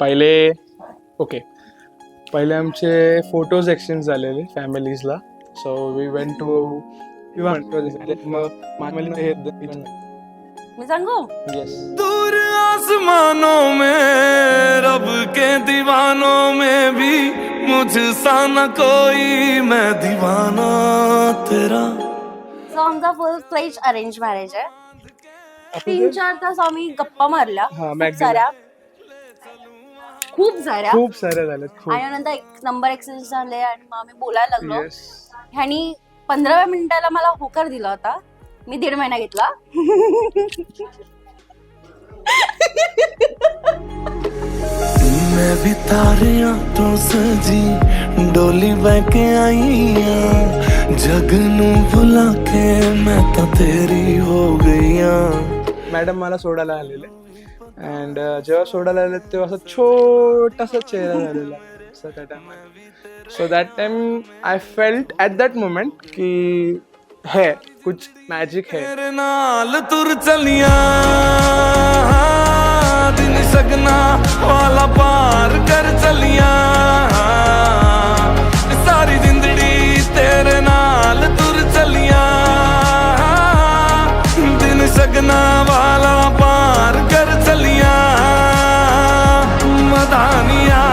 पहिले ओके पहिले आमचे फोटोज एक्सचेंज झालेले फॅमिलीजला. सो वी वेंट टू मी सांगू येस. दूर आसमानों में रब के दीवानों में भी मुझसा न कोई, मैं दीवाना तेरा. सो आमचा फुल फ्लेज अरेंज मॅरेज आहे. 3-4 तास आम्ही गप्पा मारल्या हा, खूप साऱ्या खूप साऱ्या झाल्यात. खूप. आणि नंतर एक नंबर एक्सचेंज झाले आणि मग आम्ही बोलायला लागलो. येस. ह्यानी 15व्या मिनिटाला मला होकार दिला होता. मी 1.5 महिना घेतला. मैं भी तारियां तो सजी डोली बह के आई हां, जग नू भुला के मैं तो तेरी हो गई हां. मॅडम मला सोडायला आलेले अँड जेव्हा सोडायला आले तेव्हा असं छोटासा चेहरा झालेला असं त्या time. So that time I felt at that moment की है कुछ मॅजिक है. तेरे नाल तुर चलिया दिन सगना वाला पार कर चलिया, सारी जिंदड़ी तेरे नाल तुर चलिया, दिन सगना वाला पार कर चलिया. मदानिया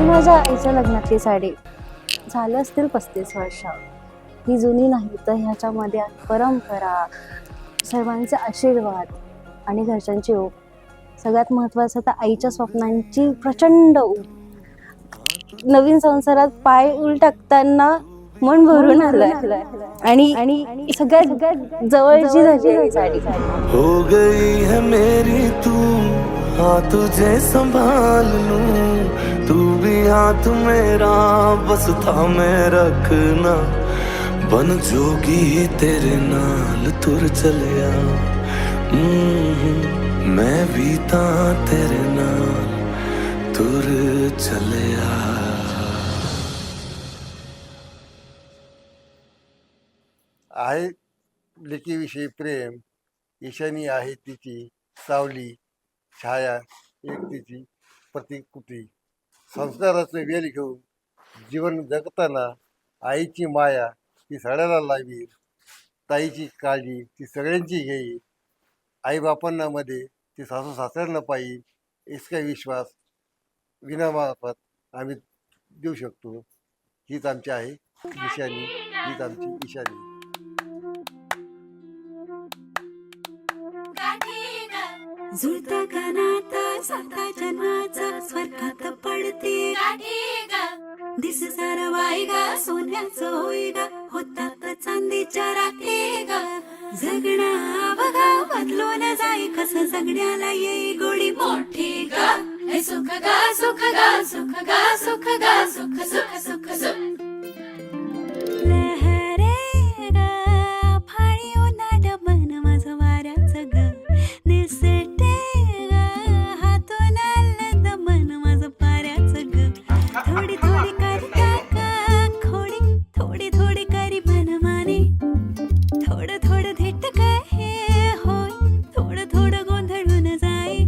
माझ्या आईच्या लग्नातली साडी झालं असतील 35 वर्ष. ही जुनी नाही तर ह्याच्यामध्ये परंपरा, सर्वांचे आशीर्वाद आणि घरच्यांची ओढ, सगळ्यात महत्वाचं तर आईच्या स्वप्नांची प्रचंड ओढ. नवीन संसारात पाय उल टाकताना मन भरून आलंय आणि सगळ्यात जवळची झाली ही साडी. हो गई है मेरी तू, हाँ तुझे संभाल लूं, तू भी हाथ मेरा बस थामे रखना, बन जोगी तेरे नाल तुर चलिया. मैं भी ता तेरे नाल तुर चलिया. आहे लेकीविषयी प्रेम, ईशानी आहे तिची सावली छाया, एक तिची प्रतिकृती. संस्काराचे वेल घेऊन जीवन जगताना आईची माया ती सगळ्याला लावील, ताईची काळजी ती सगळ्यांची घेईल, आईबापांना मध्ये ती सासू सासऱ्यांना पाहिजे इसका विश्वास विनामार्फत आम्ही देऊ शकतो. हीच आमची आहे ईशानी, हीच आमची ईशानी. जुळता कानाता साता जन्माचा स्वर्गात पडते दिस सारा वाई गा सोन्याचं होई गा होतात चांदीच्या रात्री गा. जगणा बघा बदलून जाई कसं जगण्याला येई गोडी मोठी गा. हे सुख गा सुख गा सुख गा सुख गा सुख सुख सुख सुख. लहरे गा फाळी उन्हाळ मन माझं वाऱ्याचं ग निसटे गा हातून आलं दमन माझं पाऱ्याचं ग. थोडी थोडी करता का खोडी थोडी थोडी करी मनमानी, थोडं थोडं धेट काय हे होय थोडं थोडं गोंधळून जाई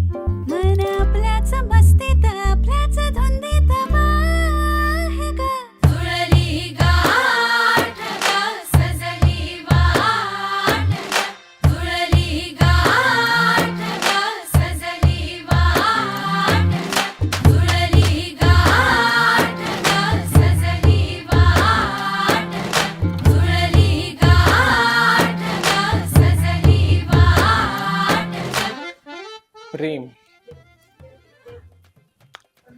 मन आपल्याच मस्तीत आपल्याच धुंदीत आहे ग. जुळली गाठ ग सजली वाट ग, जुळली गाठ ग सजली वाट ग, जुळली गाठ ग सजली वाट ग, जुळली गाठ ग सजली वाट ग. प्रेम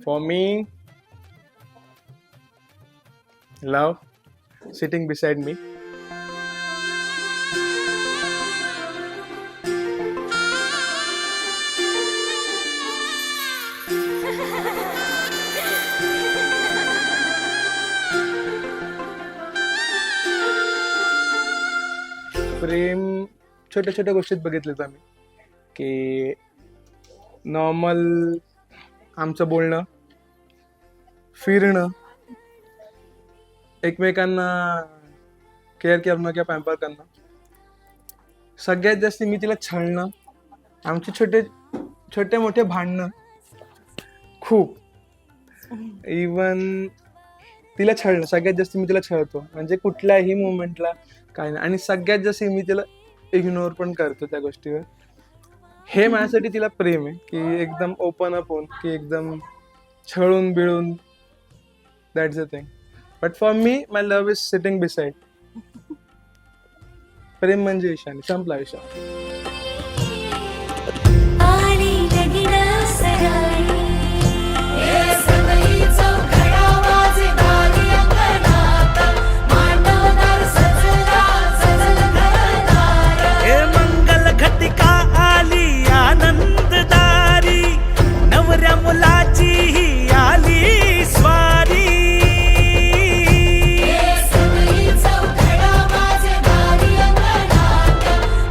for me, love sitting beside me. प्रेम छोट्या छोट्या गोष्टीत बघितलेत आम्ही, की नॉर्मल आमचं बोलणं, फिरणं, एकमेकांना केअर करणं किंवा पॅम्पर करणं. सगळ्यात जास्त मी तिला छळणं, आमचे छोटे छोटे मोठे भांडणं खूप. इवन तिला छळणं, सगळ्यात जास्त मी तिला छळतो, म्हणजे कुठल्याही मोमेंटला काय नाही. आणि सगळ्यात जास्त मी तिला इग्नोर पण करतो त्या गोष्टीवर. हे माझ्यासाठी तिला प्रेम आहे, की एकदम ओपन अप होऊन, की एकदम छळून बिळून. That's the thing. But for me my love is sitting beside. प्रेम म्हणजे ईशानी. संपला विषय. आली लगीन सराई हे सगळी चौघडा वाजे भारी अंगणात मांडवदार सजला सजल घरदार हे मंगल घटिका आली आनंददारी नवऱ्या मुलाची ही आली स्वारी हे सगळी चौघडा वाजे भारी अंगणात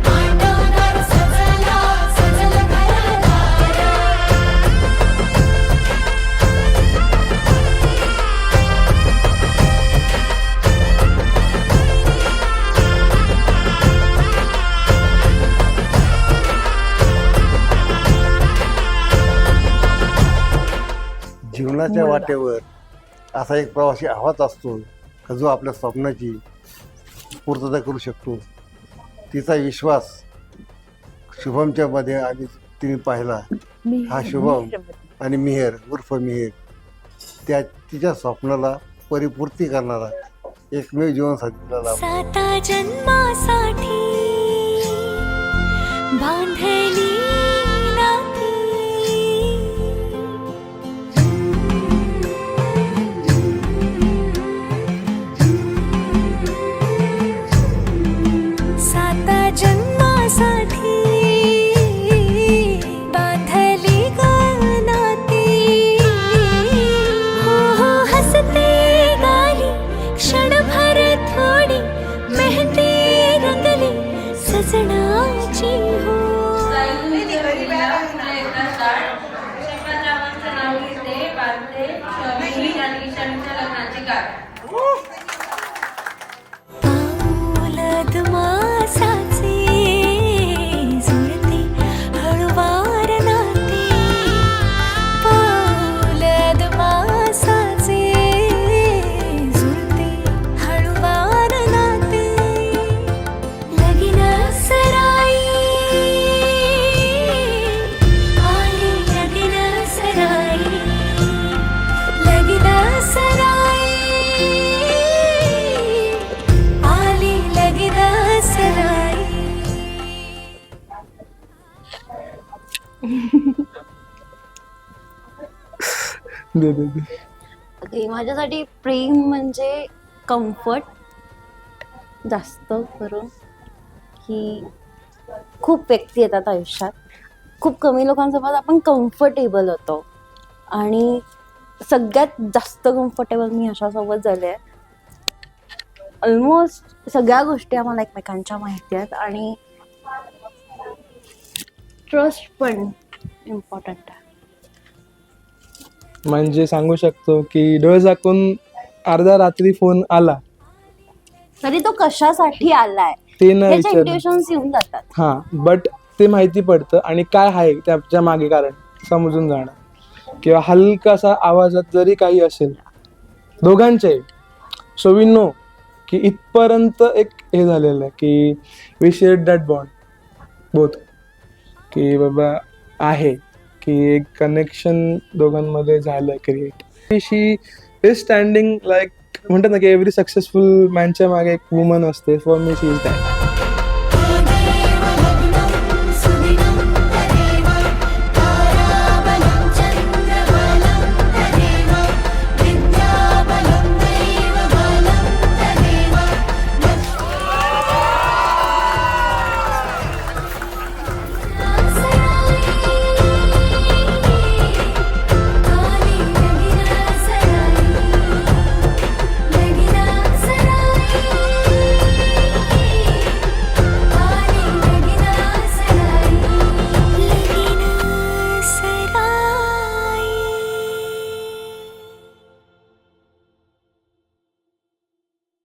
मांडवदार सजला सजल घरदार जीवनाच्या वाटेवर असा एक प्रवासी हवाच असतो का जो आपल्या स्वप्नाची पूर्तता करू शकतो. तिचा विश्वास शुभमच्या मध्ये आणि तिने पाहिला. हा शुभम आणि मिहेर उर्फ मिहेर त्या तिच्या स्वप्नाला परिपूर्ती करणारा एकमेव जीवनसाथी तिला लाभला. साता जन्मासाठी बांधली नाती साता जन्मासाठी बांधली ग नाती हो हो हसते गाली क्षणभर थोडी मेहंदी रंगली सजनाची हो पाऊलद मासाचे जुळते हळुवार नाते पाऊलद मासाचे जुळते हळुवार नाते लगीन सराई आली लगीन सराई लगीन सराई आली लगीन सराई दे दे दे. की माझ्यासाठी प्रेम म्हणजे कम्फर्ट जास्त करून, की खूप व्यक्ती येतात आयुष्यात, खूप कमी लोकांसोबत आपण कम्फर्टेबल होतो. आणि सगळ्यात जास्त कम्फर्टेबल मी अशासोबत झाले आहे. ऑलमोस्ट सगळ्या गोष्टी आम्हाला एकमेकांच्या माहिती आहेत आणि ट्रस्ट पण इम्पॉर्टंट आहे. म्हणजे सांगू शकतो की डोळे झाकून अर्धा रात्री फोन आला तरी तो कशासाठी आलाय ते न त्याच्या विचार. इंट्युशन्स येऊन जातात. हा, बट ते माहिती पडतं आणि काय आहे त्याच्या मागे कारण समजून जाणं, किंवा हलकासा आवाजात जरी काही असेल दोघांचे. सो वी नो की इथपर्यंत एक हे झालेलं आहे की we share that bond both, की बाबा आहे की एक कनेक्शन दोघांमध्ये झालं create. She is standing like म्हणतात ना की एव्हरी सक्सेसफुल मॅनच्या मागे एक वुमन असते. For me she is that.